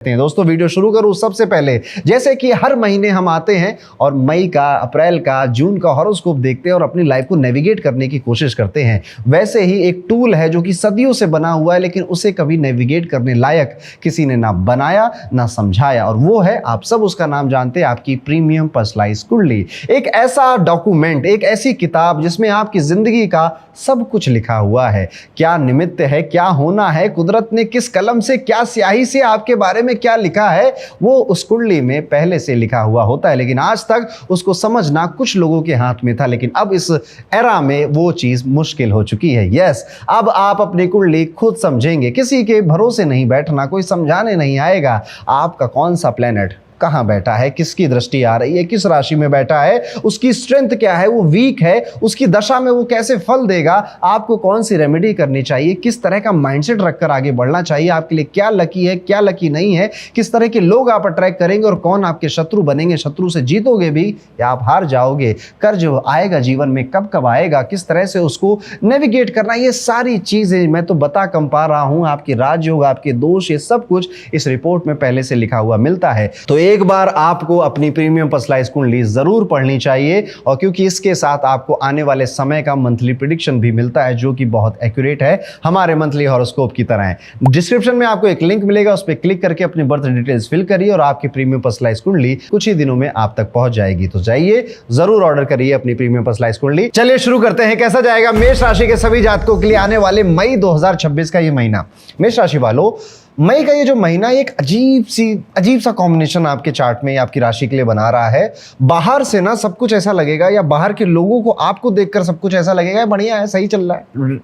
दोस्तों वीडियो शुरू करूं सबसे पहले, जैसे कि हर महीने हम आते हैं और मई का, अप्रैल का, जून का हॉरोस्कोप देखते हैं और अपनी लाइफ को नेविगेट करने की कोशिश करते हैं। वैसे ही एक टूल है जो कि सदियों से बना हुआ है, लेकिन उसे कभी नेविगेट करने लायक किसी ने ना बनाया ना समझाया, और वो है, आप सब उसका नाम जानते हैं, आपकी प्रीमियम पर्सनलाइज्ड कुंडली। एक ऐसा डॉक्यूमेंट, एक ऐसी किताब जिसमें आपकी जिंदगी का सब कुछ लिखा हुआ है। क्या निमित्त है, क्या होना है, कुदरत ने किस कलम से, क्या स्याही से आपके बारे में क्या लिखा है, वो उस कुंडली में पहले से लिखा हुआ होता है, लेकिन आज तक उसको समझना कुछ लोगों के हाथ में था। लेकिन अब इस एरा में वो चीज मुश्किल हो चुकी है। यस, अब आप अपनी कुंडली खुद समझेंगे, किसी के भरोसे नहीं बैठना, कोई समझाने नहीं आएगा। आपका कौन सा प्लेनेट कहाँ बैठा है, किसकी दृष्टि आ रही है, किस राशि में बैठा है, उसकी स्ट्रेंथ क्या है, वो वीक है, उसकी दशा में वो कैसे फल देगा, आपको कौन सी रेमेडी करनी चाहिए, किस तरह का माइंडसेट रखकर आगे बढ़ना चाहिए, आपके लिए क्या लकी है, क्या लकी नहीं है, किस तरह के लोग आप अट्रैक्ट करेंगे और कौन आपके शत्रु बनेंगे, शत्रु से जीतोगे भी या आप हार जाओगे, कर्ज आएगा जीवन में, कब कब आएगा, किस तरह से उसको नेविगेट करना, ये सारी चीजें मैं तो बता कम पा रहा हूं। आपके राजयोग, आपके दोष, ये सब कुछ इस रिपोर्ट में पहले से लिखा हुआ मिलता है। तो एक बार आपको अपनी प्रीमियम पर्सनलाइज्ड कुंडली जरूर पढ़नी चाहिए, और क्योंकि इसके साथ आपको आने वाले समय का मंथली प्रेडिक्शन भी मिलता है जो कि बहुत एक्यूरेट है, हमारे मंथली हॉरोस्कोप की तरह है। डिस्क्रिप्शन में आपको एक लिंक मिलेगा, उस पर क्लिक करके अपनी बर्थ डिटेल्स फिल करिए और आपकी प्रीमियम पर्सनलाइज्ड कुंडली कुछ ही दिनों में आप तक पहुंच जाएगी। तो जाइए, जरूर ऑर्डर करिए अपनी प्रीमियम पर्सनलाइज्ड कुंडली। चलिए शुरू करते हैं। कैसा जाएगा मेष राशि के सभी जातकों के लिए आने वाले मई 2026 का ये महीना। मेष राशि वालों, मई का ये जो महीना एक अजीब सा कॉम्बिनेशन आपके चार्ट में, आपकी राशि के लिए बना रहा है। बाहर से ना सब कुछ ऐसा लगेगा, या बाहर के लोगों को आपको देखकर सब कुछ ऐसा लगेगा बढ़िया है, सही चल रहा है,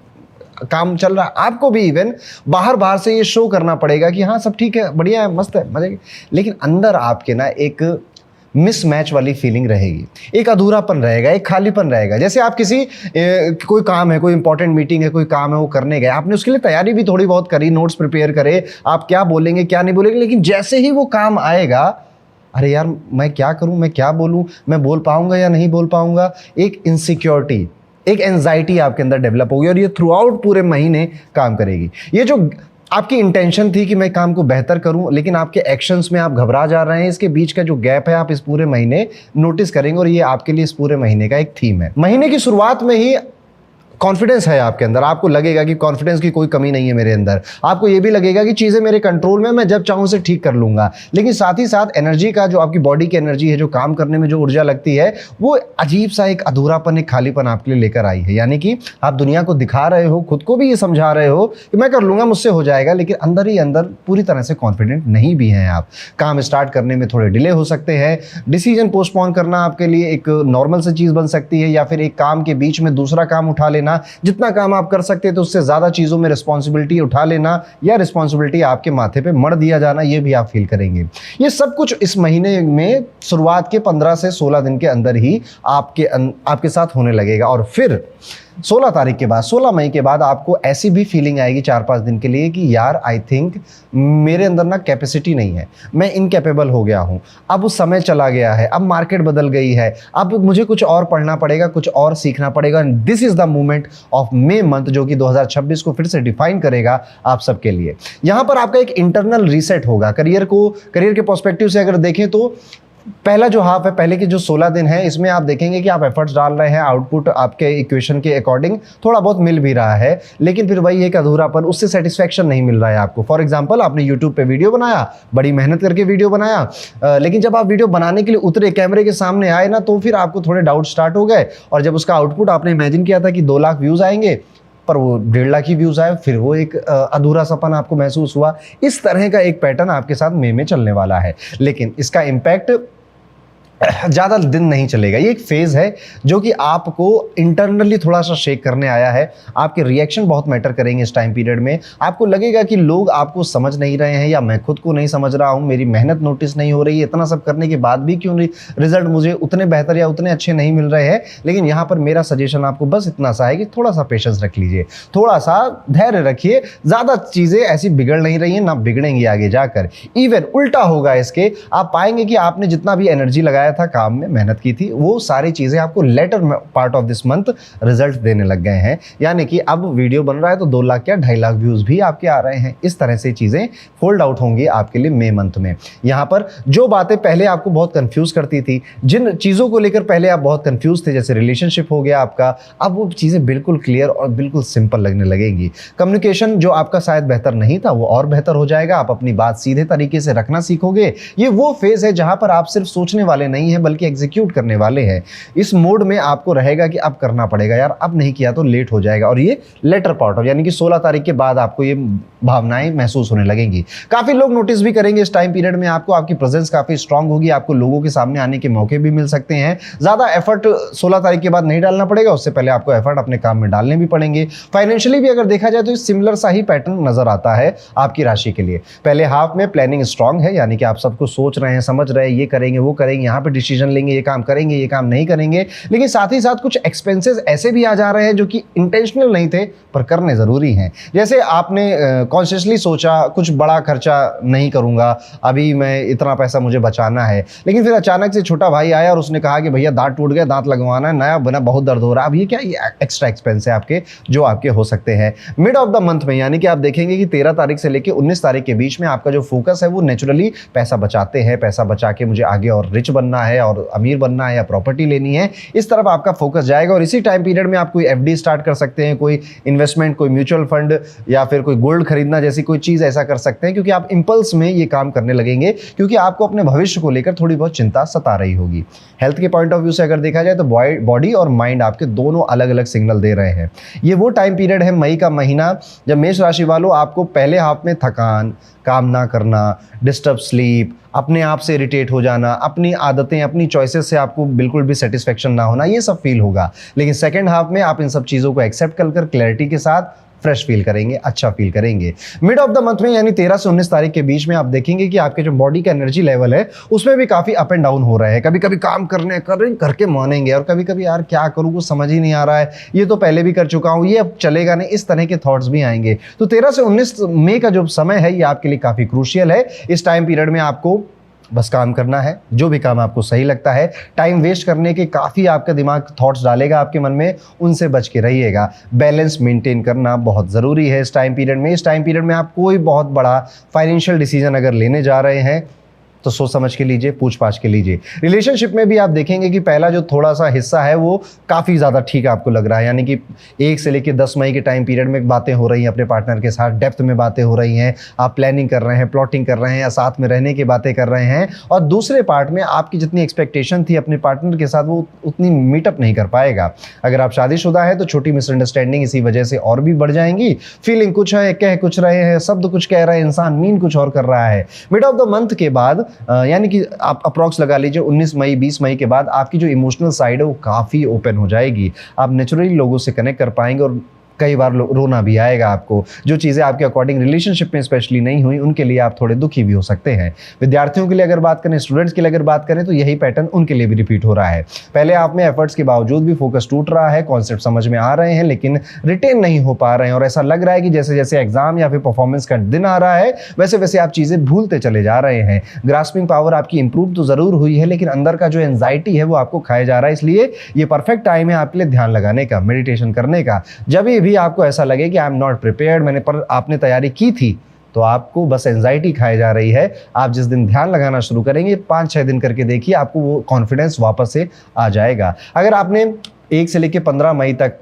काम चल रहा है। आपको भी इवन बाहर से ये शो करना पड़ेगा कि हाँ सब ठीक है, बढ़िया है, मस्त है, मजे। लेकिन अंदर आपके ना एक मिसमैच वाली फीलिंग रहेगी, एक अधूरापन रहेगा, एक खालीपन रहेगा। जैसे आप कोई काम है, कोई इंपॉर्टेंट मीटिंग है, कोई काम है, वो करने गए, आपने उसके लिए तैयारी भी थोड़ी बहुत करी, नोट्स प्रिपेयर करे, आप क्या बोलेंगे क्या नहीं बोलेंगे, लेकिन जैसे ही वो काम आएगा, अरे यार मैं क्या करूं, मैं क्या बोलूं, मैं बोल पाऊंगा या नहीं बोल पाऊंगा, एक इनसिक्योरिटी, एक एंजाइटी आपके अंदर डेवलप होगी, और ये थ्रू आउट पूरे महीने काम करेगी। ये जो आपकी इंटेंशन थी कि मैं काम को बेहतर करूं, लेकिन आपके एक्शंस में आप घबरा जा रहे हैं, इसके बीच का जो गैप है आप इस पूरे महीने नोटिस करेंगे, और ये आपके लिए इस पूरे महीने का एक थीम है। महीने की शुरुआत में ही कॉन्फिडेंस है आपके अंदर, आपको लगेगा कि कॉन्फिडेंस की कोई कमी नहीं है मेरे अंदर, आपको ये भी लगेगा कि चीज़ें मेरे कंट्रोल में, मैं जब चाहूँ उसे ठीक कर लूँगा। लेकिन साथ ही साथ एनर्जी का, जो आपकी बॉडी की एनर्जी है, जो काम करने में जो ऊर्जा लगती है, वो अजीब सा एक अधूरापन, एक खालीपन आपके लिए लेकर आई है। यानी कि आप दुनिया को दिखा रहे हो, खुद को भी ये समझा रहे हो कि मैं कर लूँगा, मुझसे हो जाएगा, लेकिन अंदर ही अंदर पूरी तरह से कॉन्फिडेंट नहीं भी हैं आप। काम स्टार्ट करने में थोड़े डिले हो सकते हैं, डिसीजन पोस्टपोन करना आपके लिए एक नॉर्मल सी चीज़ बन सकती है, या फिर एक काम के बीच में दूसरा काम उठा लेना, जितना काम आप कर सकते हैं तो उससे ज्यादा चीजों में रिस्पॉन्सिबिलिटी उठा लेना, या रिस्पॉन्सिबिलिटी आपके माथे पे मढ़ दिया जाना, ये भी आप फील करेंगे। ये सब कुछ इस महीने में शुरुआत के 15 से 16 दिन के अंदर ही आपके साथ होने लगेगा, और फिर 16 तारीख के बाद, 16 मई के बाद आपको ऐसी भी फीलिंग आएगी 4-5 दिन के लिए कि यार आई थिंक मेरे अंदर ना कैपेसिटी नहीं है, मैं इनकैपेबल हो गया हूँ, अब उस समय चला गया है, अब मार्केट बदल गई है, अब मुझे कुछ और पढ़ना पड़ेगा, कुछ और सीखना पड़ेगा। This is the movement of May month, जो कि 2026 को फिर से डिफाइन करेगा आप सबके लिए। यहाँ पर आपका एक इंटरनल रीसेट होगा। करियर के पर्सपेक्टिव से अगर देखें तो पहला जो हाफ है, पहले के जो 16 दिन है, इसमें आप देखेंगे कि आप एफर्ट्स डाल रहे हैं, आउटपुट आपके इक्वेशन के अकॉर्डिंग थोड़ा बहुत मिल भी रहा है, लेकिन फिर वही एक अधूरापन, उससे सेटिस्फैक्शन नहीं मिल रहा है आपको। फॉर एग्जांपल, आपने यूट्यूब पे वीडियो बनाया, बड़ी मेहनत करके वीडियो बनाया, लेकिन जब आप वीडियो बनाने के लिए उतरे, कैमरे के सामने आए ना, तो फिर आपको थोड़े डाउट स्टार्ट हो गए, और जब उसका आउटपुट आपने इमेजिन किया था कि 2 लाख व्यूज़ आएंगे, पर वो 1.5 लाख ही व्यूज आए, फिर वो एक अधूरा सपन आपको महसूस हुआ। इस तरह का एक पैटर्न आपके साथ मई में चलने वाला है, लेकिन इसका इम्पैक्ट ज़्यादा दिन नहीं चलेगा। ये एक फेज़ है जो कि आपको इंटरनली थोड़ा सा शेक करने आया है। आपके रिएक्शन बहुत मैटर करेंगे इस टाइम पीरियड में। आपको लगेगा कि लोग आपको समझ नहीं रहे हैं, या मैं खुद को नहीं समझ रहा हूँ, मेरी मेहनत नोटिस नहीं हो रही है, इतना सब करने के बाद भी क्यों रिजल्ट मुझे उतने बेहतर या उतने अच्छे नहीं मिल रहे हैं। लेकिन यहाँ पर मेरा सजेशन आपको बस इतना सा है कि थोड़ा सा पेशेंस रख लीजिए, थोड़ा सा धैर्य रखिए। ज़्यादा चीज़ें ऐसी बिगड़ नहीं रही हैं, ना बिगड़ेंगी आगे जाकर। इवन उल्टा होगा इसके, आप पाएंगे कि आपने जितना भी एनर्जी लगाया लगाया था, काम में मेहनत की थी, वो सारी चीज़ें आपको later part of this month result देने लग गए हैं। यानी कि अब वीडियो बन रहा है तो 2 लाख या 2.5 लाख व्यूज़ भी आपके आ रहे हैं। इस तरह से चीज़ें फोल्ड आउट होंगी आपके लिए मई मंथ में। यहाँ पर जो बातें पहले आपको बहुत कंफ्यूज करती थी, जिन चीज़ों को लेकर पहले आप बहुत कंफ्यूज थे, जैसे रिलेशनशिप हो गया आपका, अब वो चीज़ें बिल्कुल क्लियर और बिल्कुल सिंपल लगने लगेंगी। कम्युनिकेशन जो आपका शायद बेहतर नहीं था वो और बेहतर हो जाएगा। आप अपनी बात सीधे तरीके से रखना सीखोगे। ये वो फेज है जहां पर आप सिर्फ सोचने वाले नहीं हैं बल्कि एग्जीक्यूट करने वाले हैं। इस मोड में आपको रहेगा कि अब करना पड़ेगा यार, अब नहीं किया तो लेट हो जाएगा। और ये लेटर पार्ट ऑफ, यानी कि 16 तारीख के बाद आपको ये भावनाएं महसूस होने लगेंगी। काफी लोग नोटिस भी करेंगे इस टाइम पीरियड में आपको, आपकी प्रेजेंस काफी स्ट्रांग होगी, आपको लोगों के सामने आने के मौके भी मिल सकते हैं। ज्यादा एफर्ट 16 तारीख के बाद नहीं डालना पड़ेगा, उससे पहले आपको एफर्ट अपने काम में डालने भी पड़ेंगे। फाइनेंशियली भी अगर देखा जाए तो सिमिलर सा ही पैटर्न नजर आता है आपकी राशि के लिए। पहले हाफ में प्लानिंग स्ट्रांग है, यानी कि आप सब कुछ सोच रहे हैं, समझ रहे हैं, ये करेंगे वो करेंगे, यहाँ पे डिसीजन लेंगे, ये काम करेंगे ये काम नहीं करेंगे। लेकिन साथ ही साथ कुछ एक्सपेंसेस ऐसे भी आ जा रहे हैं जो कि इंटेंशनल नहीं थे पर करने जरूरी हैं। जैसे आपने कॉन्शियसली सोचा कुछ बड़ा खर्चा नहीं करूंगा, अभी मैं इतना पैसा मुझे बचाना है, लेकिन फिर अचानक से छोटा भाई आया और उसने कहा कि भैया दांत टूट गया, दांत लगवाना है, नया बना, बहुत दर्द हो रहा है। अब ये क्या, ये एक्स्ट्रा एक्सपेंस है आपके जो आपके हो सकते हैं मिड ऑफ द मंथ में। यानी कि आप देखेंगे कि 13 तारीख से लेकर 19 तारीख के बीच में आपका जो फोकस है वो नेचुरली पैसा बचाते हैं, पैसा बचा के मुझे आगे और रिच बनना है और अमीर बनना है या प्रॉपर्टी लेनी है, इस तरफ आपका फोकस जाएगा। और इसी टाइम पीरियड में आप कोई एफडी स्टार्ट कर सकते हैं, कोई इन्वेस्टमेंट, कोई म्यूचुअल फंड या फिर कोई गोल्ड खरीदना जैसी कोई चीज ऐसा कर सकते हैं, क्योंकि आप इंपल्स में ये काम करने लगेंगे, क्योंकि आपको अपने भविष्य को लेकर थोड़ी बहुत चिंता सता रही होगी। हेल्थ के पॉइंट ऑफ व्यू से अगर देखा जाए तो बॉडी और माइंड आपके दोनों अलग अलग सिग्नल दे रहे हैं। ये वो टाइम पीरियड है मई का महीना जब मेष राशि वालों आपको पहले हाफ में थकान, काम ना करना, डिस्टर्ब स्लीप, अपने आप से इरिटेट हो जाना, अपनी आदतें, अपनी चॉइसेस से आपको बिल्कुल भी सेटिस्फेक्शन ना होना, ये सब फील होगा। लेकिन सेकंड हाफ में आप इन सब चीज़ों को एक्सेप्ट कर क्लैरिटी के साथ फ्रेश फील करेंगे, अच्छा फील करेंगे। मिड ऑफ द मंथ में यानी 13 से 19 तारीख के बीच में आप देखेंगे कि आपके जो बॉडी का एनर्जी लेवल है उसमें भी काफी अप एंड डाउन हो रहे हैं। कभी कभी काम करके मानेंगे और कभी कभी यार क्या करूँ, कुछ समझ ही नहीं आ रहा है, ये तो पहले भी कर चुका हूँ, ये अब चलेगा नहीं, इस तरह के थॉट्स भी आएंगे। तो 13 से 19 मई का जो समय है ये आपके लिए काफी क्रूशियल है। इस टाइम पीरियड में आपको बस काम करना है, जो भी काम आपको सही लगता है। टाइम वेस्ट करने के काफ़ी आपका दिमाग थॉट्स डालेगा आपके मन में, उनसे बच के रहिएगा। बैलेंस मेंटेन करना बहुत ज़रूरी है इस टाइम पीरियड में। इस टाइम पीरियड में आप कोई बहुत बड़ा फाइनेंशियल डिसीजन अगर लेने जा रहे हैं तो सोच समझ के लीजिए, पूछ पाछ के लीजिए। रिलेशनशिप में भी आप देखेंगे कि पहला जो थोड़ा सा हिस्सा है वो काफ़ी ज़्यादा ठीक आपको लग रहा है, यानी कि 1 से लेकर 10 मई के टाइम पीरियड में बातें हो रही हैं अपने पार्टनर के साथ, डेप्थ में बातें हो रही हैं, आप प्लानिंग कर रहे हैं, प्लॉटिंग कर रहे हैं या साथ में रहने की बातें कर रहे हैं। और दूसरे पार्ट में आपकी जितनी एक्सपेक्टेशन थी अपने पार्टनर के साथ वो उतनी मीटअप नहीं कर पाएगा। अगर आप शादीशुदा है तो छोटी मिसअंडरस्टैंडिंग इसी वजह से और भी बढ़ जाएंगी। फीलिंग कुछ है, कह कुछ रहे हैं, शब्द कुछ कह रहे हैं, इंसान मीन कुछ और कर रहा है। मिड ऑफ द मंथ के बाद यानी कि आप अप्रॉक्स लगा लीजिए 19 मई 20 मई के बाद आपकी जो इमोशनल साइड है वो काफ़ी ओपन हो जाएगी। आप नेचुरली लोगों से कनेक्ट कर पाएंगे और कई बार रोना भी आएगा आपको। जो चीज़ें आपके अकॉर्डिंग रिलेशनशिप में स्पेशली नहीं हुई उनके लिए आप थोड़े दुखी भी हो सकते हैं। विद्यार्थियों के लिए अगर बात करें, स्टूडेंट्स के लिए अगर बात करें तो यही पैटर्न उनके लिए भी रिपीट हो रहा है। पहले आप में एफर्ट्स के बावजूद भी फोकस टूट रहा है, कॉन्सेप्ट समझ में आ रहे हैं लेकिन रिटेन नहीं हो पा रहे हैं और ऐसा लग रहा है कि जैसे जैसे एग्जाम या फिर परफॉर्मेंस का दिन आ रहा है वैसे वैसे आप चीज़ें भूलते चले जा रहे हैं। ग्रास्पिंग पावर आपकी इंप्रूव तो ज़रूर हुई है लेकिन अंदर का जो एंजाइटी है वो आपको खाया जा रहा है। इसलिए ये परफेक्ट टाइम है आपके लिए ध्यान लगाने का, मेडिटेशन करने का। जब भी आपको ऐसा लगे कि आई एम नॉट प्रिपेयर्ड, पर आपने तैयारी की थी तो आपको बस एंजाइटी खाई जा रही है, आप जिस दिन ध्यान लगाना शुरू करेंगे 5-6 दिन करके देखिए आपको वो कॉन्फिडेंस वापस से आ जाएगा। अगर आपने 1 से लेकर 15 मई तक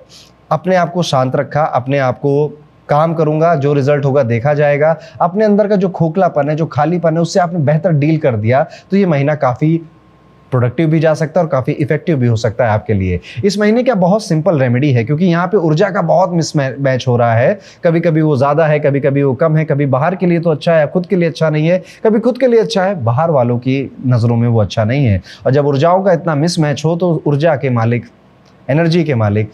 अपने आप को शांत रखा, अपने आप को काम करूंगा, जो रिजल्ट होगा देखा जाएगा, अपने अंदर का जो खोखलापन है, जो खालीपन है उससे आपने बेहतर डील कर दिया तो ये महीना काफ़ी प्रोडक्टिव भी जा सकता है और काफ़ी इफेक्टिव भी हो सकता है आपके लिए। इस महीने का बहुत सिंपल रेमेडी है क्योंकि यहाँ पे ऊर्जा का बहुत मिसमैच हो रहा है, कभी कभी वो ज़्यादा है, कभी कभी वो कम है, कभी बाहर के लिए तो अच्छा है, खुद के लिए अच्छा नहीं है, कभी खुद के लिए अच्छा है, बाहर वालों की नज़रों में वो अच्छा नहीं है। और जब ऊर्जाओं का इतना मिसमैच हो तो ऊर्जा के मालिक, एनर्जी के मालिक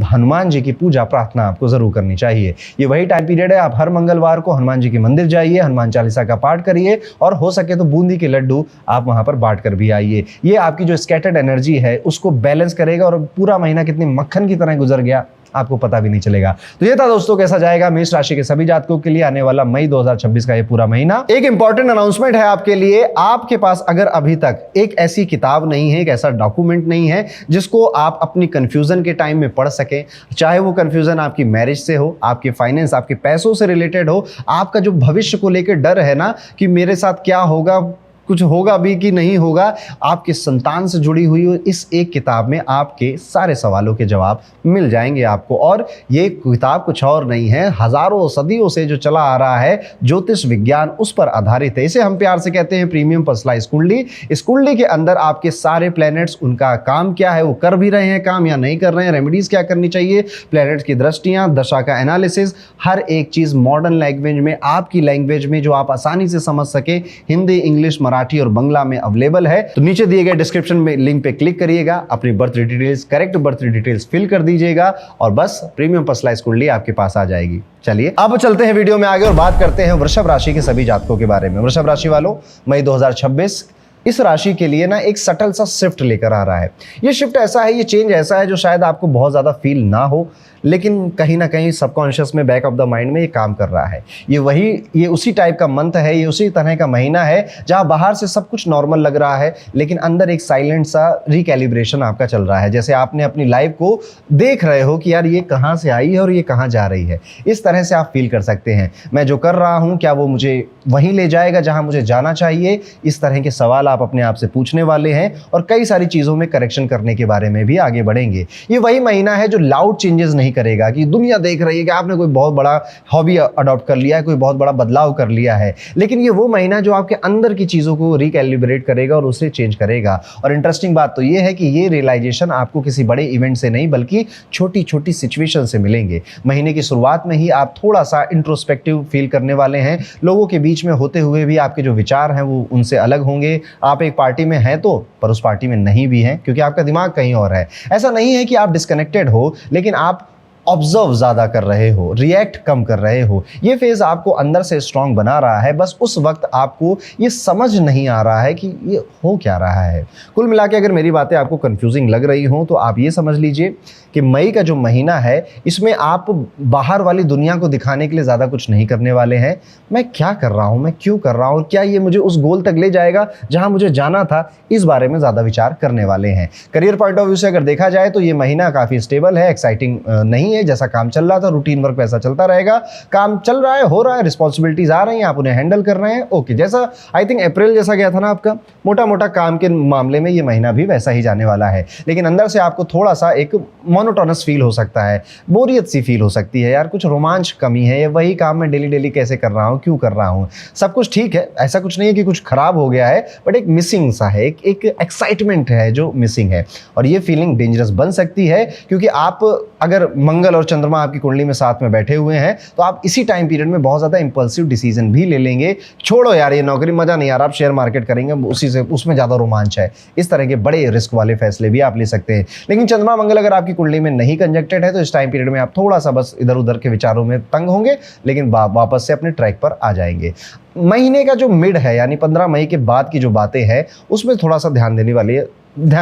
हनुमान जी की पूजा प्रार्थना आपको जरूर करनी चाहिए। ये वही टाइम पीरियड है, आप हर मंगलवार को हनुमान जी के मंदिर जाइए, हनुमान चालीसा का पाठ करिए और हो सके तो बूंदी के लड्डू आप वहां पर बांट कर भी आइए। ये आपकी जो स्कैटर्ड एनर्जी है उसको बैलेंस करेगा और पूरा महीना कितनी मक्खन की तरह गुजर गया आपको पता भी नहीं चलेगा। तो ये था दोस्तों कैसा जाएगा मेष राशि के सभी जातकों के लिए आने वाला मई 2026 का ये पूरा महीना। एक इंपॉर्टेंट अनाउंसमेंट है आपके लिए, आपके पास अगर अभी तक एक ऐसी किताब नहीं है, एक ऐसा डॉक्यूमेंट नहीं है जिसको आप अपनी कंफ्यूजन के टाइम में पढ़ सकें, चाहे वो कंफ्यूजन आपकी मैरिज से हो, आपके फाइनेंस, आपके पैसों से रिलेटेड हो, आपका जो भविष्य को लेकर डर है ना कि मेरे साथ क्या होगा, कुछ होगा भी कि नहीं होगा, आपके संतान से जुड़ी हुई इस एक किताब में आपके सारे सवालों के जवाब मिल जाएंगे आपको। और ये किताब कुछ और नहीं है, हजारों सदियों से जो चला आ रहा है ज्योतिष विज्ञान उस पर आधारित है। इसे हम प्यार से कहते हैं प्रीमियम पर्सनलाइज्ड कुंडली। इस कुंडली के अंदर आपके सारे प्लैनेट्स, उनका काम क्या है, वो कर भी रहे हैं काम या नहीं कर रहे हैं, रेमेडीज क्या करनी चाहिए, प्लैनेट्स की दृष्टियां, दशा का एनालिसिस, हर एक चीज मॉडर्न लैंग्वेज में, आपकी लैंग्वेज में जो आप आसानी से समझ सके, हिंदी, इंग्लिश, मराठी और बंगला में अवेलेबल है। तो नीचे दिए गए डिस्क्रिप्शन में लिंक पे क्लिक करिएगा, अपनी birth details, correct birth details fill कर दीजिएगा और बस प्रीमियम पर्सनलाइज्ड कुंडली आपके पास आ जाएगी। चलिए अब चलते हैं वीडियो में आगे और बात करते हैं वृषभ राशि के सभी जातकों के बारे में। वृषभ राशि वालों, मई 2026 इस राशि के लिए ना एक सटल सा शिफ्ट लेकर आ रहा है। ये शिफ्ट ऐसा है, ये चेंज ऐसा है जो शायद आपको बहुत ज़्यादा फील ना हो, लेकिन कहीं ना कहीं सबकॉन्शियस में, बैक ऑफ द माइंड में ये काम कर रहा है। ये उसी टाइप का मंथ है, ये उसी तरह का महीना है जहाँ बाहर से सब कुछ नॉर्मल लग रहा है लेकिन अंदर एक साइलेंट सा रिकैलिब्रेशन आपका चल रहा है। जैसे आपने अपनी लाइफ को देख रहे हो कि यार ये कहाँ से आई है और ये कहाँ जा रही है, इस तरह से आप फील कर सकते हैं। मैं जो कर रहा हूँ क्या वो मुझे वहीं ले जाएगा जहाँ मुझे जाना चाहिए, इस तरह के सवाल आप अपने आप से पूछने वाले हैं और कई सारी चीज़ों में करेक्शन करने के बारे में भी आगे बढ़ेंगे। ये वही महीना है जो लाउड चेंजेस नहीं करेगा कि दुनिया देख रही है कि आपने कोई बहुत बड़ा हॉबी अडॉप्ट कर लिया है, कोई बहुत बड़ा बदलाव कर लिया है, लेकिन ये वो महीना जो आपके अंदर की चीज़ों को रिकैलिब्रेट करेगा और उसे चेंज करेगा। और इंटरेस्टिंग बात तो ये है कि ये रियलाइजेशन आपको किसी बड़े इवेंट से नहीं बल्कि छोटी छोटी सिचुएशन से मिलेंगे। महीने की शुरुआत में ही आप थोड़ा सा इंट्रोस्पेक्टिव फील करने वाले हैं, लोगों के बीच में होते हुए भी आपके जो विचार हैं वो उनसे अलग होंगे। आप एक पार्टी में हैं तो, पर उस पार्टी में नहीं भी हैं क्योंकि आपका दिमाग कहीं और है। ऐसा नहीं है कि आप डिस्कनेक्टेड हो, लेकिन आप ऑब्जर्व ज़्यादा कर रहे हो, रिएक्ट कम कर रहे हो। ये फेज़ आपको अंदर से स्ट्रांग बना रहा है, बस उस वक्त आपको ये समझ नहीं आ रहा है कि ये हो क्या रहा है। कुल मिला के अगर मेरी बातें आपको कंफ्यूजिंग लग रही हों तो आप ये समझ लीजिए कि मई का जो महीना है इसमें आप बाहर वाली दुनिया को दिखाने के लिए ज़्यादा कुछ नहीं करने वाले हैं। मैं क्या कर रहा हूँ, मैं क्यों कर रहा हूँ, क्या ये मुझे उस गोल तक ले जाएगा जहाँ मुझे जाना था, इस बारे में ज़्यादा विचार करने वाले हैं। करियर पॉइंट ऑफ व्यू से अगर देखा जाए तो ये महीना काफ़ी स्टेबल है, एक्साइटिंग नहीं है। जैसा काम चल रहा था, रूटीन वर्क वैसा चलता रहेगा। काम चल रहा है, हो रहा है, रिस्पॉन्सिबिलिटीज आ रही हैं, आप उन्हें हैंडल कर रहे हैं, ओके। जैसा आई थिंक अप्रैल जैसा गया था ना आपका, मोटा मोटा काम के मामले में ये महीना भी वैसा ही जाने वाला है। लेकिन अंदर से आपको थोड़ा सा एक मोनोटोनस फील हो सकता है, बोरियत सी फील हो सकती है, यार कुछ रोमांच कमी है, ये वही काम मैं डेली डेली कैसे कर रहा हूँ, क्यों कर रहा हूँ। सब कुछ ठीक है, ऐसा कुछ नहीं है कि कुछ खराब हो गया है, बट एक मिसिंग सा है, एक एक्साइटमेंट है जो मिसिंग है। और ये फीलिंग डेंजरस बन सकती है क्योंकि आप अगर मंगल और चंद्रमा आपकी कुंडली में साथ में बैठे हुए हैं तो आप इसी टाइम पीरियड में बहुत ज़्यादा इंपल्सिव डिसीजन भी ले लेंगे। छोड़ो यार ये नौकरी, मज़ा नहीं आ रहा, आप शेयर मार्केट करेंगे, उसी से उसमें ज़्यादा रोमांच है। इस तरह के बड़े रिस्क वाले फैसले भी आप ले सकते हैं। लेकिन चंद्रमा मंगल अगर आपकी कुंडली में नहीं कंजक्टेड है तो इस टाइम पीरियड में आप थोड़ा सा बस इधर उधर के विचारों में तंग होंगे, लेकिन वापस से अपने ट्रैक पर आ जाएंगे। महीने का जो मिड है यानी 15 मई के बाद की जो बातें हैं उसमें थोड़ा सा ध्यान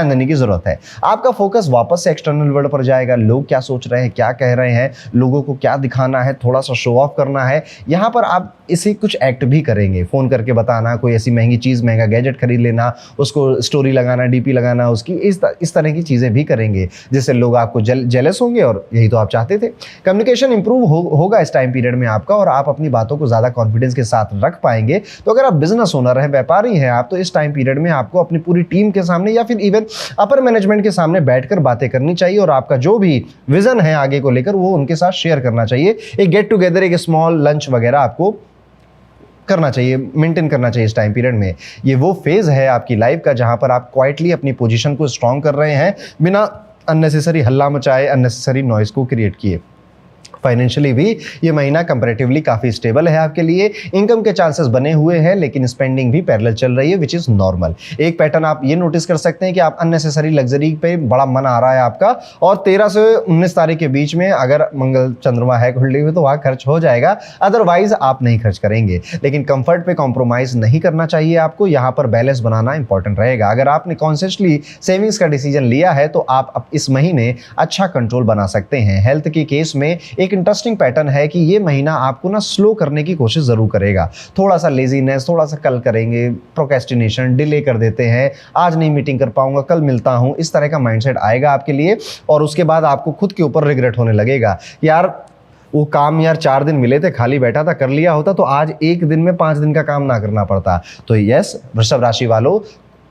देने की जरूरत है। आपका फोकस वापस से एक्सटर्नल वर्ल्ड पर जाएगा। लोग क्या सोच रहे हैं, क्या कह रहे हैं, लोगों को क्या दिखाना है, थोड़ा सा शो ऑफ करना है। यहाँ पर आप इसे कुछ एक्ट भी करेंगे, फ़ोन करके बताना, कोई ऐसी महंगी चीज़, महंगा गैजेट खरीद लेना, उसको स्टोरी लगाना, डीपी लगाना उसकी, इस तरह की चीज़ें भी करेंगे जिससे लोग आपको जेलस होंगे और यही तो आप चाहते थे। कम्युनिकेशन इंप्रूव होगा इस टाइम पीरियड में आपका और आप अपनी बातों को ज़्यादा कॉन्फिडेंस के साथ रख पाएंगे। तो अगर आप बिजनेस ओनर हैं, व्यापारी हैं आप, तो इस टाइम पीरियड में आपको अपनी पूरी टीम के सामने या फिर इवन अपर मैनेजमेंट के सामने बैठकर बातें करनी चाहिए और आपका जो भी विजन है आगे को लेकर वो उनके साथ शेयर करना चाहिए। एक गेट टुगेदर, एक स्मॉल लंच वगैरह आपको करना चाहिए, मेंटेन करना चाहिए इस टाइम पीरियड में। ये वो फेज है आपकी लाइफ का जहां पर आप क्वाइटली अपनी पोजीशन को स्ट्रांग कर रहे हैं बिना अननेसेसरी हल्ला मचाए, अननेसेसरी नॉइज को क्रिएट किए। फाइनेंशियली भी ये महीना कंपैरेटिवली काफ़ी स्टेबल है आपके लिए। इनकम के चांसेस बने हुए हैं, लेकिन स्पेंडिंग भी पैरेलल चल रही है, विच इज़ नॉर्मल। एक पैटर्न आप ये नोटिस कर सकते हैं कि आप अननेसेसरी लग्जरी पे बड़ा मन आ रहा है आपका, और 13 से 19 तारीख के बीच में अगर मंगल चंद्रमा है कुंडली में तो वहाँ खर्च हो जाएगा, अदरवाइज आप नहीं खर्च करेंगे। लेकिन कंफर्ट पे कॉम्प्रोमाइज़ नहीं करना चाहिए आपको, यहाँ पर बैलेंस बनाना इंपॉर्टेंट रहेगा। अगर आपने कॉन्शियसली सेविंग्स का डिसीजन लिया है तो आप अब इस महीने अच्छा कंट्रोल बना सकते हैं। हेल्थ के केस में एक इंटरेस्टिंग पैटर्न है कि ये महीना आपको ना स्लो करने की कोशिश जरूर करेगा। थोड़ा सा लेजीनेस, थोड़ा सा कल करेंगे, प्रोक्रेस्टिनेशन, डिले कर देते हैं, आज नहीं मीटिंग कर पाऊंगा, कल मिलता हूं, इस तरह का माइंडसेट आएगा आपके लिए। और उसके बाद आपको खुद के ऊपर रिग्रेट होने लगेगा, यार वो काम यार 4 दिन मिले थे, खाली बैठा था, कर लिया होता तो आज एक दिन में 5 दिन का काम ना करना पड़ता। तो यस, वृषभ राशि वालों,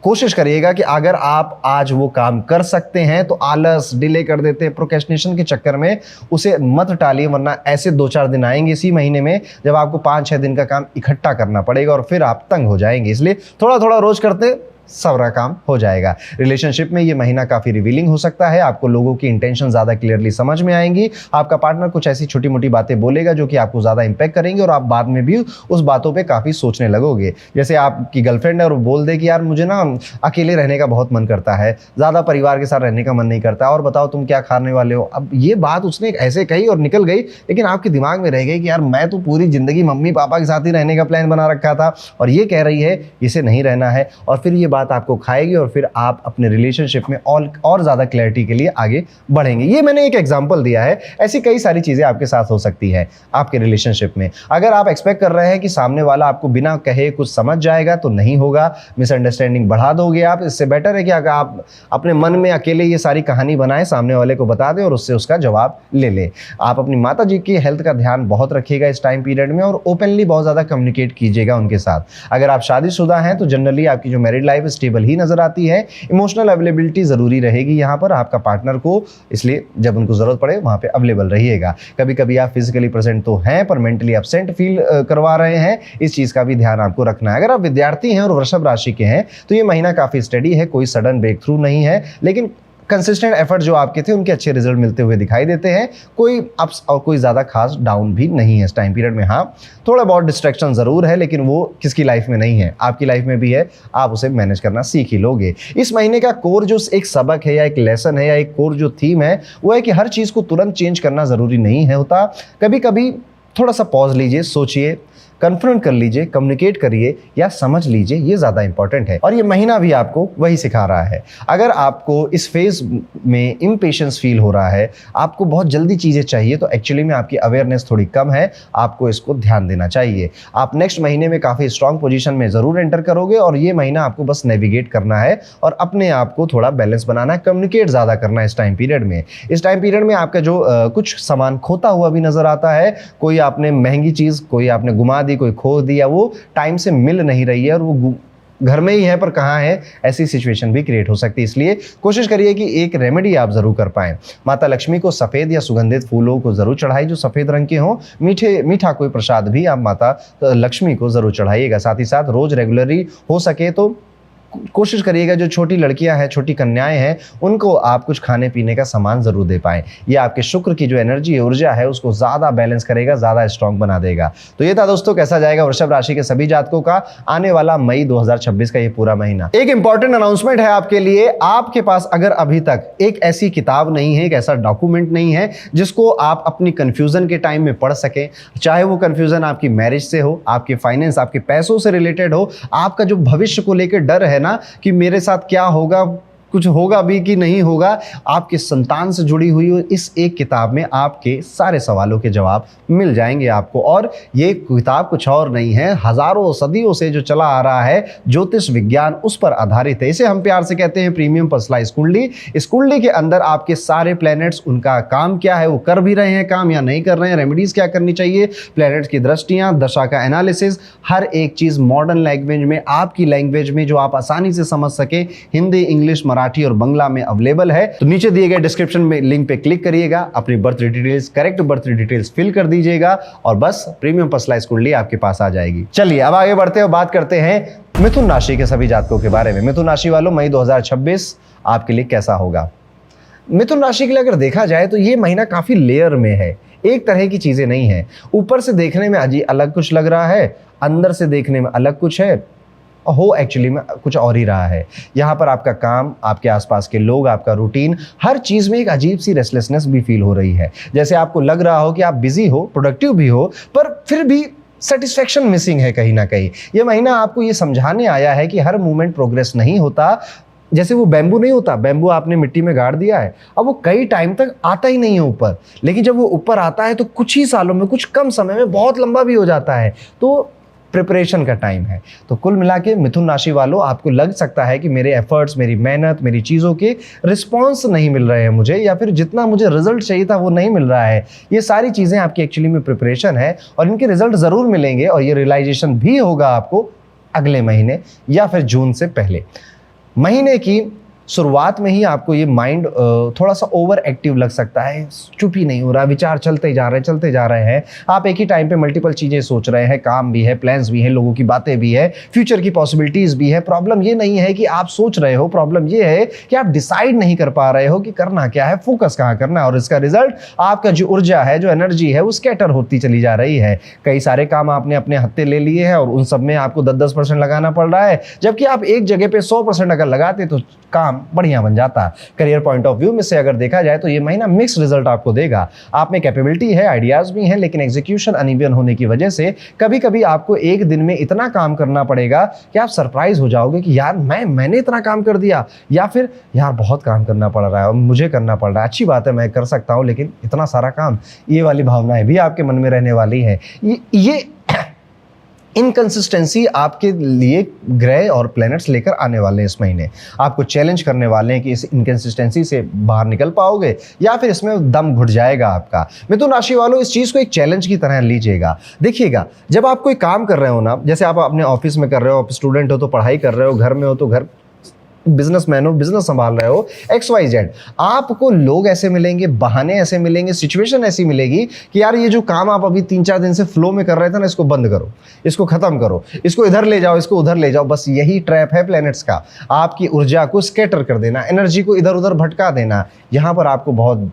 कोशिश करिएगा कि अगर आप आज वो काम कर सकते हैं तो आलस, डिले कर देते हैं, प्रोक्रेस्टिनेशन के चक्कर में उसे मत टालिए, वरना ऐसे 2-4 दिन आएंगे इसी महीने में जब आपको 5-6 दिन का काम इकट्ठा करना पड़ेगा और फिर आप तंग हो जाएंगे। इसलिए थोड़ा थोड़ा रोज करते सारा काम हो जाएगा। रिलेशनशिप में ये महीना काफ़ी रिवीलिंग हो सकता है, आपको लोगों की इंटेंशन ज़्यादा क्लियरली समझ में आएंगी। आपका पार्टनर कुछ ऐसी छोटी मोटी बातें बोलेगा जो कि आपको ज़्यादा इंपैक्ट करेंगे और आप बाद में भी उस बातों पे काफ़ी सोचने लगोगे। जैसे आपकी गर्लफ्रेंड है और वो बोल दे कि यार मुझे ना अकेले रहने का बहुत मन करता है, ज़्यादा परिवार के साथ रहने का मन नहीं करता, और बताओ तुम क्या खाने वाले हो। अब ये बात उसने ऐसे कही और निकल गई, लेकिन आपके दिमाग में रह गई कि यार मैं तो पूरी ज़िंदगी मम्मी पापा के साथ ही रहने का प्लान बना रखा था और ये कह रही है इसे नहीं रहना है, और फिर ये बात आपको खाएगी और फिर आप अपने रिलेशनशिप में और ज़्यादा क्लैरिटी के लिए आगे बढ़ेंगे। ये मैंने एक एग्जांपल दिया है, ऐसी कई सारी चीज़ें आपके साथ हो सकती है आपके रिलेशनशिप में। अगर आप एक्सपेक्ट कर रहे हैं कि सामने वाला आपको बिना कहे कुछ समझ जाएगा तो नहीं होगा, मिसअंडरस्टैंडिंग बढ़ा दोगे आप। इससे बेटर है कि अगर आप अपने मन में अकेले ये सारी कहानी बनाएं, सामने वाले को बता दें और उससे उसका जवाब ले लें। आप अपनी माता जी की हेल्थ का ध्यान बहुत रखिएगा इस टाइम पीरियड में, और ओपनली बहुत ज़्यादा कम्युनिकेट कीजिएगा उनके साथ। अगर आप शादीशुदा हैं तो जनरली आपकी जो मैरिड लाइफ स्टेबल ही नजर आती है। इमोशनल अवेलेबिलिटी जरूरी रहेगी यहाँ पर आपका पार्टनर को, इसलिए जब उनको जरूरत पड़े वहां पे अवेलेबल रहिएगा। कभी कभी आप फिजिकली प्रेजेंट तो हैं पर मेंटली एब्सेंट फील करवा रहे हैं, इस चीज का भी ध्यान आपको रखना है। अगर आप विद्यार्थी हैं और वृषभ राशि के हैं तो ये महीना काफी स्टडी है, कोई सडन ब्रेक थ्रू नहीं है, लेकिन कंसिस्टेंट एफर्ट जो आपके थे उनके अच्छे रिजल्ट मिलते हुए दिखाई देते हैं। कोई अप्स और कोई ज़्यादा खास डाउन भी नहीं है इस टाइम पीरियड में। हाँ, थोड़ा बहुत डिस्ट्रैक्शन ज़रूर है, लेकिन वो किसकी लाइफ में नहीं है, आपकी लाइफ में भी है, आप उसे मैनेज करना सीख ही लोगे। इस महीने का कोर जो एक सबक है या एक लेसन है या एक कोर जो थीम है वो है कि हर चीज़ को तुरंत चेंज करना ज़रूरी नहीं है होता। कभी कभी थोड़ा सा पॉज लीजिए, सोचिए, कन्फ्रंट कर लीजिए, कम्युनिकेट करिए या समझ लीजिए, ये ज़्यादा इंपॉर्टेंट है। और ये महीना भी आपको वही सिखा रहा है। अगर आपको इस फेज में इम्पेशेंस फील हो रहा है, आपको बहुत जल्दी चीज़ें चाहिए, तो एक्चुअली में आपकी अवेयरनेस थोड़ी कम है, आपको इसको ध्यान देना चाहिए। आप नेक्स्ट महीने में काफ़ी स्ट्रांग पोजीशन में ज़रूर एंटर करोगे, और ये महीना आपको बस नेविगेट करना है और अपने आप को थोड़ा बैलेंस बनाना है, कम्युनिकेट ज़्यादा करना है इस टाइम पीरियड में। इस टाइम पीरियड में आपका जो कुछ सामान खोता हुआ भी नज़र आता है, कोई आपने महंगी चीज़ कोई आपने घुमा दी, कोई खो दिया, वो टाइम से मिल नहीं रही है और वो घर में ही है पर कहाँ है, ऐसी सिचुएशन भी क्रिएट हो सकती है। इसलिए कोशिश करिए कि एक रेमेडी आप जरूर कर पाएं। माता लक्ष्मी को सफ़ेद या सुगंधित फूलों को जरूर चढ़ाई जो सफ़ेद रंग के हों। मीठा कोई प्रसाद भी आप माता लक्ष्मी को जरूर चढ़ाइएगा। साथ ही साथ रोज रेगुलरली हो सके तो कोशिश करिएगा जो छोटी लड़कियां हैं, छोटी कन्याएं हैं, उनको आप कुछ खाने पीने का सामान जरूर दे पाएं। ये आपके शुक्र की जो एनर्जी है, ऊर्जा है, उसको ज़्यादा बैलेंस करेगा, ज़्यादा स्ट्रॉन्ग बना देगा। तो ये था दोस्तों कैसा जाएगा वृषभ राशि के सभी जातकों का आने वाला मई 2026 का ये पूरा महीना। एक इंपॉर्टेंट अनाउंसमेंट है आपके लिए। आपके पास अगर अभी तक एक ऐसी किताब नहीं है, एक ऐसा डॉक्यूमेंट नहीं है जिसको आप अपनी कंफ्यूजन के टाइम में पढ़ सकें, चाहे वो कंफ्यूजन आपकी मैरिज से हो, आपके फाइनेंस, आपके पैसों से रिलेटेड हो, आपका जो भविष्य को लेकर डर है ना कि मेरे साथ क्या होगा, कुछ होगा भी कि नहीं होगा, आपके संतान से जुड़ी हुई इस एक किताब में आपके सारे सवालों के जवाब मिल जाएंगे आपको। और ये किताब कुछ और नहीं है, हजारों सदियों से जो चला आ रहा है ज्योतिष विज्ञान, उस पर आधारित है। इसे हम प्यार से कहते हैं प्रीमियम पर्सनलाइज्ड कुंडली। इस कुंडली के अंदर आपके सारे प्लैनेट्स, उनका काम क्या है, वो कर भी रहे हैं काम या नहीं कर रहे हैं, रेमेडीज क्या करनी चाहिए, प्लैनेट्स की दृष्टियां, दशा का एनालिसिस, हर एक चीज मॉडर्न लैंग्वेज में, आपकी लैंग्वेज में जो आप आसानी से समझ सके, हिंदी, इंग्लिश, मराठी और बंगला में अवेलेबल है। तो नीचे दिए गए डिस्क्रिप्शन में लिंक पे क्लिक करिएगा, अपनी birth details, correct birth details fill कर दीजिएगा और बस प्रीमियम पर्सनलाइज्ड कुंडली आपके पास आ जाएगी। चलिए अब आगे बढ़ते हैं, बात करते हैं मिथुन राशि के सभी जातकों के बारे में। मिथुन राशि वालों, मई 2026 आपके लिए कैसा होगा। मिथुन राशि के लिए अगर देखा जाए तो ये महीना काफी लेयर में है। एक तरह की चीज़ें नहीं है। ऊपर से देखने में अजीब अलग कुछ लग रहा है, अंदर से देखने में अलग कुछ है, हो एक्चुअली में कुछ और ही रहा है। यहाँ पर आपका काम, आपके आसपास के लोग, आपका रूटीन, हर चीज़ में एक अजीब सी रेस्टलेसनेस भी फील हो रही है। जैसे आपको लग रहा हो कि आप बिजी हो, प्रोडक्टिव भी हो, पर फिर भी सेटिस्फेक्शन मिसिंग है कहीं ना कहीं। ये महीना आपको ये समझाने आया है कि हर मूवमेंट प्रोग्रेस नहीं होता। जैसे वो बैम्बू नहीं होता, बैम्बू आपने मिट्टी में गाड़ दिया है, अब वो कई टाइम तक आता ही नहीं है ऊपर, लेकिन जब वो ऊपर आता है तो कुछ ही सालों में, कुछ कम समय में बहुत लंबा भी हो जाता है। तो प्रिपरेशन का टाइम है। तो कुल मिला के मिथुन राशि वालों, आपको लग सकता है कि मेरे एफर्ट्स, मेरी मेहनत, मेरी चीज़ों के रिस्पॉन्स नहीं मिल रहे हैं मुझे, या फिर जितना मुझे रिजल्ट चाहिए था वो नहीं मिल रहा है। ये सारी चीज़ें आपकी एक्चुअली में प्रिपरेशन है और इनके रिजल्ट ज़रूर मिलेंगे, और ये रियलाइजेशन भी होगा आपको अगले महीने या फिर जून से पहले। महीने की शुरुआत में ही आपको ये माइंड थोड़ा सा ओवर एक्टिव लग सकता है, चुप ही नहीं हो रहा, विचार चलते जा रहे हैं। आप एक ही टाइम पे मल्टीपल चीज़ें सोच रहे हैं, काम भी है, प्लान्स भी हैं, लोगों की बातें भी है, फ्यूचर की पॉसिबिलिटीज़ भी है। प्रॉब्लम ये नहीं है कि आप सोच रहे हो, प्रॉब्लम ये है कि आप डिसाइड नहीं कर पा रहे हो कि करना क्या है, फोकस कहाँ करना है, और इसका रिजल्ट आपका जो ऊर्जा है, जो एनर्जी है, वो स्कैटर होती चली जा रही है। कई सारे काम आपने अपने हत्थे ले लिए हैं और उन सब में आपको 10-10% लगाना पड़ रहा है, जबकि आप एक जगह पे 100% अगर लगाते तो काम बढ़िया बन जाता। करियर पॉइंट ऑफ व्यू में से अगर देखा जाए तो ये महीना मिक्स रिजल्ट आपको देगा। आप में कैपेबिलिटी है, आइडियाज भी हैं, लेकिन एग्जीक्यूशन अनइवन होने की वजह से कभी कभी आपको एक दिन में इतना काम करना पड़ेगा कि आप सरप्राइज हो जाओगे कि यार मैंने इतना काम कर दिया, या फिर यार बहुत काम करना पड़ रहा है और मुझे करना पड़ रहा है। अच्छी बात है, मैं कर सकता हूं, लेकिन इतना सारा काम, ये वाली भावनाएं भी आपके मन में रहने वाली है। ये इनकंसिस्टेंसी आपके लिए ग्रह और प्लैनेट्स लेकर आने वाले हैं इस महीने। आपको चैलेंज करने वाले हैं कि इस इनकंसिस्टेंसी से बाहर निकल पाओगे या फिर इसमें दम घुट जाएगा आपका। मिथुन राशि वालों, इस चीज़ को एक चैलेंज की तरह लीजिएगा। देखिएगा, जब आप कोई काम कर रहे हो ना, जैसे आप अपने ऑफिस में कर रहे हो, आप स्टूडेंट हो तो पढ़ाई कर रहे हो, घर में हो तो घर, बिजनेसमैन हो, बिजनेस संभाल रहे हो, XYZ, आपको लोग ऐसे मिलेंगे, बहाने ऐसे मिलेंगे, सिचुएशन ऐसी मिलेगी कि यार ये जो काम आप अभी 3-4 दिन से फ्लो में कर रहे थे ना, इसको बंद करो, इसको खत्म करो, इसको इधर ले जाओ, इसको उधर ले जाओ। बस यही ट्रैप है प्लैनेट्स का, आपकी ऊर्जा को स्कैटर कर देना, एनर्जी को इधर उधर भटका देना। यहाँ पर आपको बहुत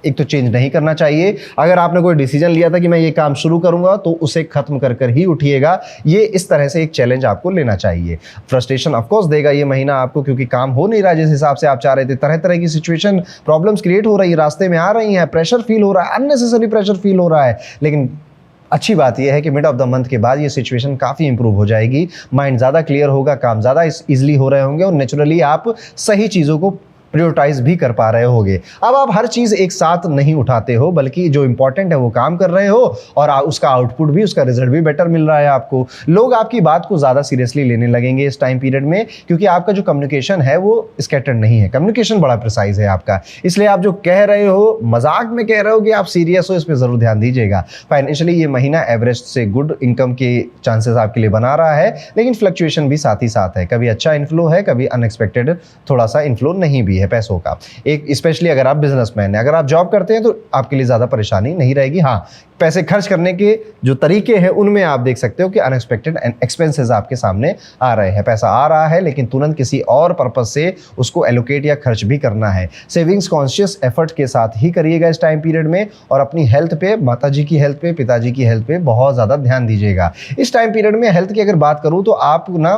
एक तो चेंज नहीं करना चाहिए। अगर आपने कोई डिसीजन लिया था कि मैं ये काम शुरू करूंगा, तो उसे खत्म कर कर ही उठिएगा। ये इस तरह से एक चैलेंज आपको लेना चाहिए। फ्रस्ट्रेशन ऑफ कोर्स देगा ये महीना आपको, क्योंकि काम हो नहीं रहा जिस हिसाब से आप चाह रहे थे। तरह तरह की सिचुएशन, प्रॉब्लम्स क्रिएट हो रही है, रास्ते में आ रही हैं, प्रेशर फील हो रहा है, अननेसेसरी प्रेशर फील हो रहा है। लेकिन अच्छी बात यह है कि मिड ऑफ द मंथ के बाद ये सिचुएशन काफ़ी इंप्रूव हो जाएगी, माइंड ज़्यादा क्लियर होगा, काम ज़्यादा इजीली हो रहे होंगे और नेचुरली आप सही चीज़ों को प्रायोरिटाइज भी कर पा रहे होगे। अब आप हर चीज़ एक साथ नहीं उठाते हो, बल्कि जो इंपॉर्टेंट है वो काम कर रहे हो और उसका आउटपुट भी, उसका रिजल्ट भी बेटर मिल रहा है आपको। लोग आपकी बात को ज़्यादा सीरियसली लेने लगेंगे इस टाइम पीरियड में, क्योंकि आपका जो कम्युनिकेशन है वो स्कैटर्ड नहीं है, कम्युनिकेशन बड़ा प्रिसाइज है आपका। इसलिए आप जो कह रहे हो, मजाक में कह रहे हो कि आप सीरियस हो, इस पर ज़रूर ध्यान दीजिएगा। फाइनेंशियली ये महीना एवरेज से गुड इनकम के चांसेस आपके लिए बना रहा है, लेकिन फ्लक्चुएशन भी साथ ही साथ है। कभी अच्छा इन्फ्लो है, कभी अनएक्सपेक्टेड थोड़ा सा इन्फ्लो नहीं भी है पैसों का। एक स्पेशली अगर आप बिजनेसमैन हैं, अगर आप जॉब करते हैं तो आपके लिए ज़्यादा परेशानी नहीं रहेगी। हाँ, पैसे खर्च करने के जो तरीके हैं उनमें आप देख सकते हो कि अनएक्सपेक्टेड एक्सपेंसेस आपके सामने आ रहे हैं। पैसा आ रहा है, लेकिन तुरंत किसी और पर्पस से उसको एलोकेट या खर्च भी करना है। सेविंग्स कॉन्शियस एफर्ट के साथ ही करिएगा इस टाइम पीरियड में, और अपनी हेल्थ पे, माताजी की हेल्थ पे, पिताजी की हेल्थ पे बहुत ज़्यादा ध्यान दीजिएगा। इस टाइम पीरियड में हेल्थ की अगर बात करूँ तो आप ना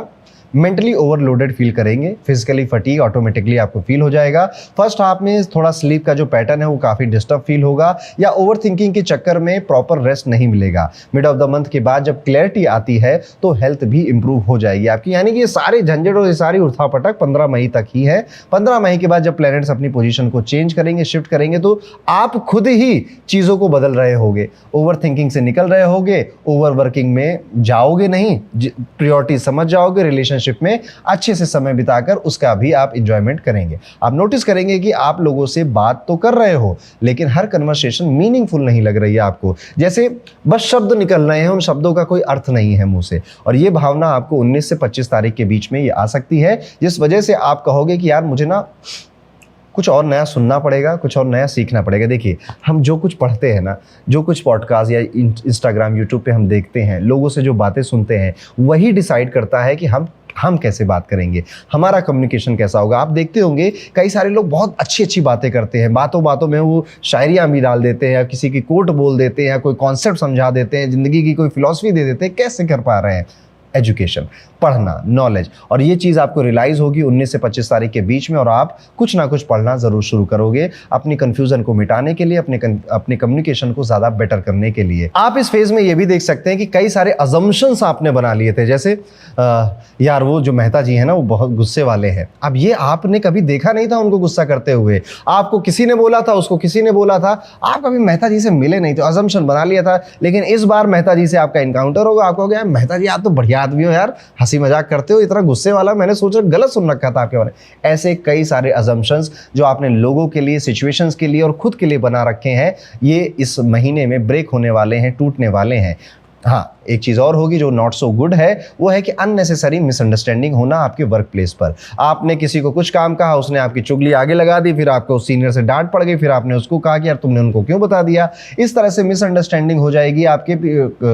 मेंटली ओवरलोडेड फील करेंगे, फिजिकली फटीग ऑटोमेटिकली आपको फील हो जाएगा। फर्स्ट हाफ में थोड़ा स्लीप का जो पैटर्न है वो काफ़ी डिस्टर्ब फील होगा, या ओवर थिंकिंग के चक्कर में प्रॉपर रेस्ट नहीं मिलेगा। मिड ऑफ द मंथ के बाद जब क्लैरिटी आती है तो हेल्थ भी इंप्रूव हो जाएगी आपकी। यानी कि ये सारे झंझट और ये सारी उठापटक 15 मई तक ही है। 15 मई के बाद जब प्लैनेट्स अपनी पोजीशन को चेंज करेंगे, शिफ्ट करेंगे, तो आप खुद ही चीज़ों को बदल रहे होगे, ओवर थिंकिंग से निकल रहे होगे, ओवर वर्किंग में जाओगे नहीं, प्रायोरिटी समझ जाओगे, रिलेशनशिप में अच्छे से समय बिताकर उसका भी आप एंजॉयमेंट करेंगे। आप नोटिस करेंगे कि आप लोगों से बात तो कर रहे हो, लेकिन हर कन्वर्सेशन मीनिंगफुल नहीं लग रही है आपको, जैसे बस शब्द निकल रहे हैं, उन शब्दों का कोई अर्थ नहीं है मुंह से। और ये भावना आपको 19 से 25 तारीख के बीच में ये आ सकती है, जिस वजह से आप कहोगे कि यार मुझे ना कुछ और नया सुनना पड़ेगा, कुछ और नया सीखना पड़ेगा। देखिए, हम जो कुछ पढ़ते हैं ना, जो कुछ पॉडकास्ट या इंस्टाग्राम, यूट्यूब पे हम देखते हैं, लोगों से जो बातें सुनते हैं, वही डिसाइड करता है कि हम हम कैसे बात करेंगे, हमारा कम्युनिकेशन कैसा होगा। आप देखते होंगे कई सारे लोग बहुत अच्छी अच्छी बातें करते हैं, बातों बातों में वो शायरियाँ भी डाल देते हैं या किसी की कोट बोल देते हैं या कोई कॉन्सेप्ट समझा देते हैं, ज़िंदगी की कोई फिलॉसफी दे देते हैं। कैसे कर पा रहे हैं? एजुकेशन, पढ़ना, नॉलेज। और ये चीज़ आपको रियलाइज़ होगी 19 से 25 तारीख के बीच में, और आप कुछ ना कुछ पढ़ना ज़रूर शुरू करोगे अपनी कन्फ्यूज़न को मिटाने के लिए, अपने कम्युनिकेशन को ज़्यादा बेटर करने के लिए। आप इस फेज़ में ये भी देख सकते हैं कि कई सारे अजम्पशंस आपने बना लिए थे, जैसे यार वो जो मेहता जी हैं ना वो बहुत गुस्से वाले हैं। अब ये आपने कभी देखा नहीं था उनको गुस्सा करते हुए, आपको किसी ने बोला था, उसको किसी ने बोला था, आप कभी मेहता जी से मिले नहीं थे, अजम्पशन बना लिया था। लेकिन इस बार मेहता जी से आपका इनकाउंटर होगा, आपको हो गया मेहता जी आप तो बढ़िया आदमी हो यार, हंसी मजाक करते हो, इतना गुस्से वाला मैंने सोचा गलत सुन रखा था आपके बारे में। ऐसे कई सारे अजम्पशंस जो आपने लोगों के लिए, सिचुएशंस के लिए और खुद के लिए बना रखे हैं, ये इस महीने में ब्रेक होने वाले हैं, टूटने वाले हैं। हाँ, एक चीज़ और होगी जो नॉट सो गुड है, वो है कि अननेसेसरी मिसअंडरस्टैंडिंग होना आपके वर्क प्लेस पर। आपने किसी को कुछ काम कहा, उसने आपकी चुगली आगे लगा दी, फिर आपको सीनियर से डांट पड़ गई, फिर आपने उसको कहा कि यार तुमने उनको क्यों बता दिया। इस तरह से मिसअंडरस्टैंडिंग हो जाएगी आपके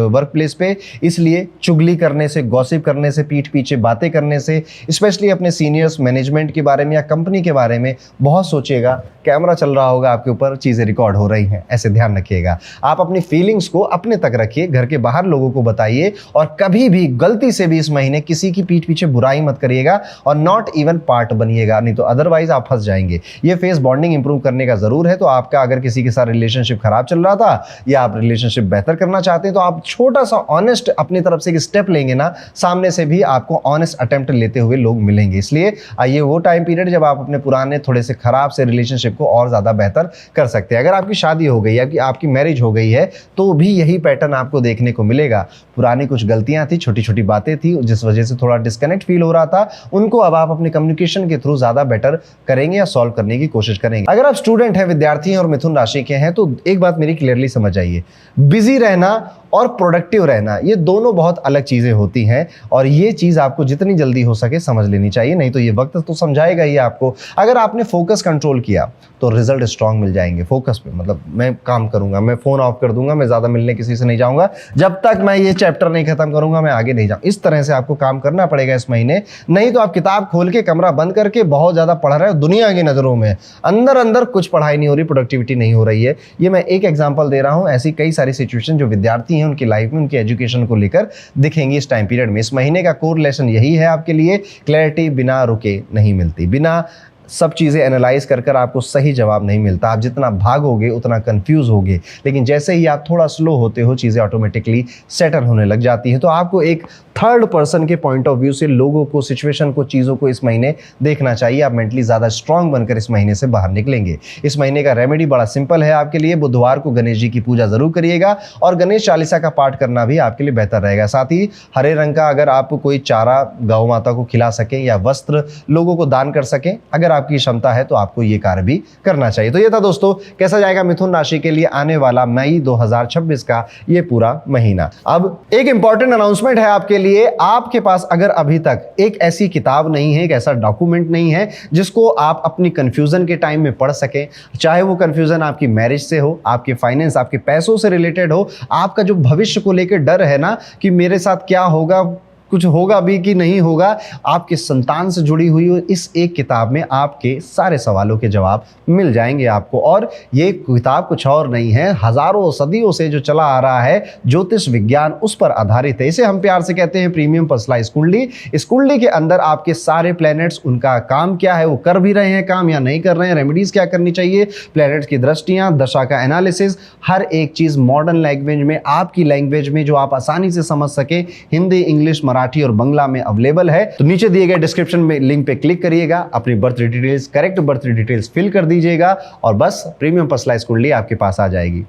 वर्क प्लेस पे। इसलिए चुगली करने से, गॉसिप करने से, पीठ पीछे बातें करने से, स्पेशली अपने सीनियर्स, मैनेजमेंट के बारे में या कंपनी के बारे में बहुत सोचिएगा। कैमरा चल रहा होगा आपके ऊपर, चीज़ें रिकॉर्ड हो रही हैं, ऐसे ध्यान रखिएगा। आप अपनी फीलिंग्स को अपने तक रखिए, घर के बाहर लोगों को बताइए, और कभी भी गलती से भी इस महीने किसी की पीठ पीछे बुराई मत करिएगा और नॉट इवन पार्ट बनिएगा, नहीं तो अदरवाइज आप फंस जाएंगे। ये फेस बॉन्डिंग इंप्रूव करने का जरूर है। तो आपका अगर किसी के साथ रिलेशनशिप खराब चल रहा था या आप रिलेशनशिप बेहतर करना चाहते हैं, तो आप छोटा सा ऑनेस्ट अपनी तरफ से एक स्टेप लेंगे ना, सामने से भी आपको ऑनेस्ट अटेम्प्ट लेते हुए लोग मिलेंगे। इसलिए आइए वो टाइम पीरियड जब आप अपने पुराने थोड़े से खराब से रिलेशनशिप को और ज्यादा बेहतर कर सकते हैं। अगर आपकी शादी हो गई या कि आपकी मैरिज हो गई है, तो भी यही पैटर्न आपको देखने को मिलेगा। पुरानी कुछ गलतियां थी, छोटी छोटी बातें थी, जिस वजह से थोड़ा डिस्कनेक्ट फील हो रहा था, उनको अब आप अपने कम्युनिकेशन के थ्रू ज्यादा बेटर करेंगे या सॉल्व करने की कोशिश करेंगे। अगर आप स्टूडेंट हैं, विद्यार्थी हैं और मिथुन राशि के हैं, तो एक बात मेरी क्लियरली समझ आइए, बिजी रहना और प्रोडक्टिव रहना ये दोनों बहुत अलग चीजें होती हैं, और ये चीज आपको जितनी जल्दी हो सके समझ लेनी चाहिए, नहीं तो ये वक्त तो समझाएगा ही आपको। अगर आपने फोकस कंट्रोल किया तो रिजल्ट स्ट्रांग मिल जाएंगे। फोकस पे मतलब मैं काम करूंगा, मैं फोन ऑफ कर दूंगा, मैं ज्यादा मिलने किसी से नहीं जाऊंगा, जब तक मैं ये चैप्टर नहीं खत्म करूंगा मैं आगे नहीं जाऊँ। इस तरह से आपको काम करना पड़ेगा इस महीने, नहीं तो आप किताब खोल के कमरा बंद करके बहुत ज्यादा पढ़ रहे हो दुनिया की नजरों में, अंदर अंदर कुछ पढ़ाई नहीं हो रही, प्रोडक्टिविटी नहीं हो रही है। ये मैं एक एग्जांपल दे रहा हूं, ऐसी कई सारी सिचुएशन जो विद्यार्थी हैं उनकी लाइफ में, उनकी एजुकेशन को लेकर दिखेंगी इस टाइम पीरियड में। इस महीने का कोर लेसन यही है आपके लिए, क्लैरिटी बिना रुके नहीं मिलती, बिना सब चीज़ें एनालाइज कर कर आपको सही जवाब नहीं मिलता। आप जितना भागोगे उतना कंफ्यूज होगे, लेकिन जैसे ही आप थोड़ा स्लो होते हो चीज़ें ऑटोमेटिकली सेटल होने लग जाती हैं। तो आपको एक थर्ड पर्सन के पॉइंट ऑफ व्यू से लोगों को, सिचुएशन को, चीज़ों को इस महीने देखना चाहिए। आप मेंटली ज़्यादा स्ट्रांग बनकर इस महीने से बाहर निकलेंगे। इस महीने का रेमेडी बड़ा सिंपल है आपके लिए, बुधवार को गणेश जी की पूजा जरूर करिएगा और गणेश चालीसा का पाठ करना भी आपके लिए बेहतर रहेगा। साथ ही हरे रंग का अगर आप कोई चारा गौ माता को खिला सकें या वस्त्र लोगों को दान कर सकें, अगर आपकी क्षमता है तो आपको ये कार्य भी करना चाहिए। तो ये था दोस्तों, कैसा जाएगा मिथुन राशि के लिए आने वाला मई 2026 का ये पूरा महीना। अब एक इंपॉर्टेंट अनाउंसमेंट है आपके लिए। आपके पास अगर अभी तक एक ऐसी किताब नहीं है, एक ऐसा डॉक्यूमेंट नहीं है जिसको आप अपनी कंफ्यूजन के टाइम में पढ़ सकें, चाहे वो कंफ्यूजन आपकी मैरिज से हो, आपके फाइनेंस, आपके पैसों से रिलेटेड हो, आपका जो भविष्य को लेकर डर है ना कि मेरे साथ क्या होगा, कुछ होगा भी कि नहीं होगा, आपके संतान से जुड़ी हुई हो, इस एक किताब में आपके सारे सवालों के जवाब मिल जाएंगे आपको। और ये किताब कुछ और नहीं है, हजारों सदियों से जो चला आ रहा है ज्योतिष विज्ञान, उस पर आधारित है। इसे हम प्यार से कहते हैं प्रीमियम पर्सनलाइज्ड कुंडली। इस कुंडली के अंदर आपके सारे प्लैनेट्स, उनका काम क्या है, वो कर भी रहे हैं काम या नहीं कर रहे हैं, रेमेडीज क्या करनी चाहिए, प्लैनेट्स की दृष्टियां, दशा का एनालिसिस, हर एक चीज मॉडर्न लैंग्वेज में, आपकी लैंग्वेज में, जो आप आसानी से समझ सके। हिंदी, इंग्लिश, मराठी और बांग्ला में अवेलेबल है। तो नीचे दिए गए डिस्क्रिप्शन में लिंक पे क्लिक करिएगा, अपनी birth details, correct birth details fill कर दीजिएगा और बस प्रीमियम पर्सनलाइज्ड कुंडली आपके पास आ जाएगी।